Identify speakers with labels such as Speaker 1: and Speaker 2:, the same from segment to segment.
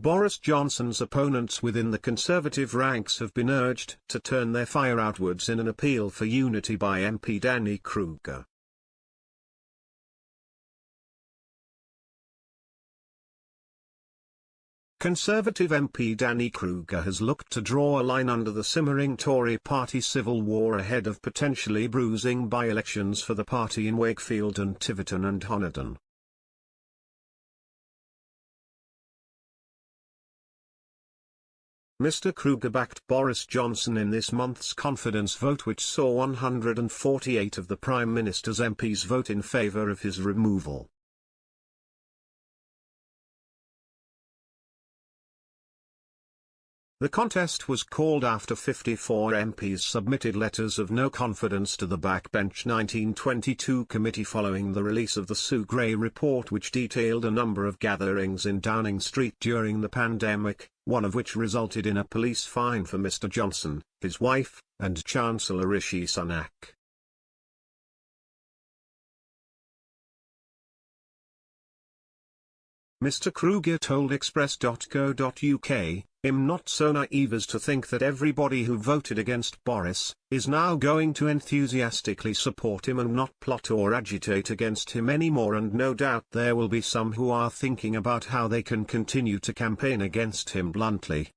Speaker 1: Boris Johnson's opponents within the Conservative ranks have been urged to turn their fire outwards in an appeal for unity by MP Danny Kruger. Conservative MP Danny Kruger has looked to draw a line under the simmering Tory party civil war ahead of potentially bruising by-elections for the party in Wakefield and Tiverton and Honiton. Mr. Kruger backed Boris Johnson in this month's confidence vote, which saw 148 of the Prime Minister's MPs vote in favour of his removal. The contest was called after 54 MPs submitted letters of no confidence to the Backbench 1922 committee following the release of the Sue Gray report, which detailed a number of gatherings in Downing Street during the pandemic, one of which resulted in a police fine for Mr. Johnson, his wife, and Chancellor Rishi Sunak. Mr. Kruger told Express.co.uk, "I'm not so naive as to think that everybody who voted against Boris is now going to enthusiastically support him and not plot or agitate against him anymore, and no doubt there will be some who are thinking about how they can continue to campaign against him bluntly.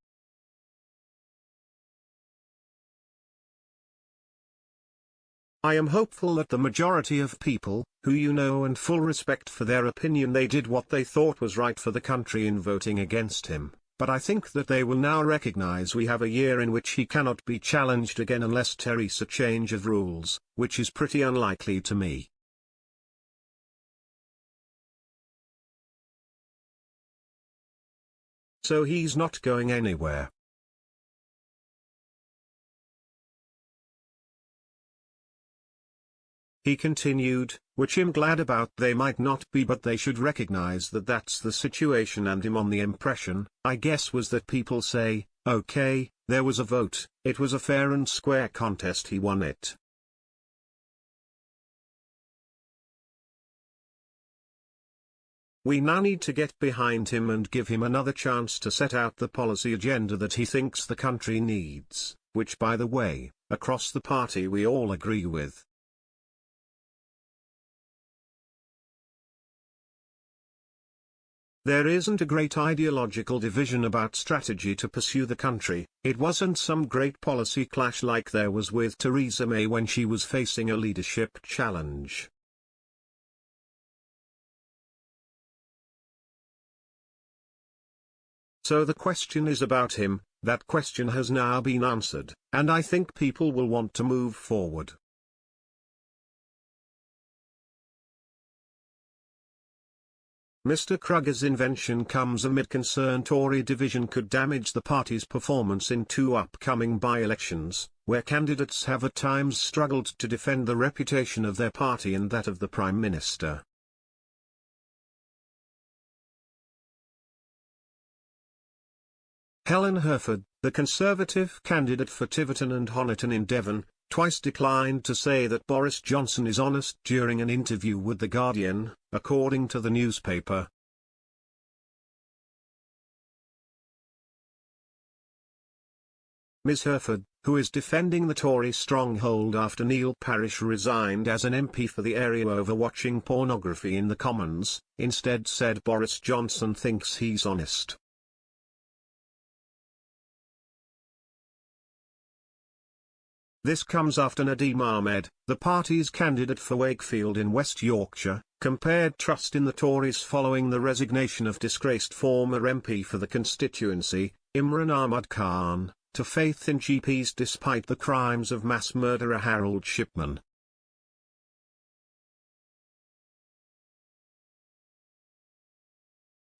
Speaker 1: I am hopeful that the majority of people, who you know and full respect for their opinion, they did what they thought was right for the country in voting against him, but I think that they will now recognize we have a year in which he cannot be challenged again unless there is a change of rules, which is pretty unlikely to me. So he's not going anywhere." He continued, "Which I'm glad about. They might not be, but they should recognize that that's the situation, and I'm on the impression, I guess, was that people say, okay, there was a vote, it was a fair and square contest, he won it. We now need to get behind him and give him another chance to set out the policy agenda that he thinks the country needs, which, by the way, across the party we all agree with." There isn't a great ideological division about strategy to pursue the country. It wasn't some great policy clash like there was with Theresa May when she was facing a leadership challenge. So the question is about him. That question has now been answered, and I think people will want to move forward. Mr. Kruger's invention comes amid concern Tory division could damage the party's performance in 2 upcoming by-elections, where candidates have at times struggled to defend the reputation of their party and that of the Prime Minister. Helen Hereford, the Conservative candidate for Tiverton and Honiton in Devon, twice declined to say that Boris Johnson is honest during an interview with The Guardian, according to the newspaper. Ms. Hereford, who is defending the Tory stronghold after Neil Parish resigned as an MP for the area over watching pornography in the Commons, instead said Boris Johnson thinks he's honest. This comes after Nadeem Ahmed, the party's candidate for Wakefield in West Yorkshire, compared trust in the Tories following the resignation of disgraced former MP for the constituency, Imran Ahmad Khan, to faith in GPs despite the crimes of mass murderer Harold Shipman.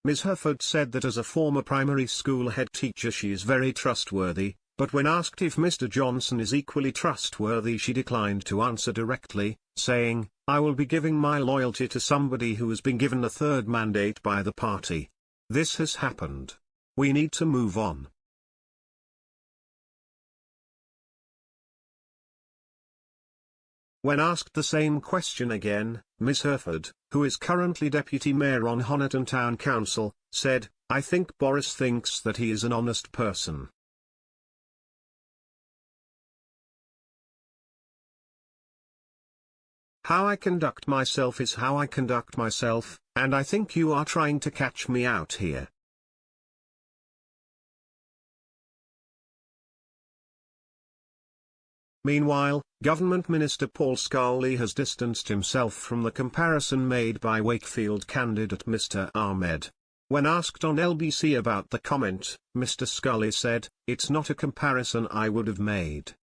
Speaker 1: Ms. Hereford said that as a former primary school head teacher she is very trustworthy, but when asked if Mr. Johnson is equally trustworthy she declined to answer directly, saying, "I will be giving my loyalty to somebody who has been given a 3rd mandate by the party. This has happened. We need to move on." When asked the same question again, Ms. Hereford, who is currently Deputy Mayor on Honiton Town Council, said, I think Boris thinks that he is an honest person. How I conduct myself is how I conduct myself, and I think you are trying to catch me out here. Meanwhile, Government Minister Paul Scully has distanced himself from the comparison made by Wakefield candidate Mr. Ahmed. When asked on LBC about the comment, Mr. Scully said, "It's not a comparison I would have made.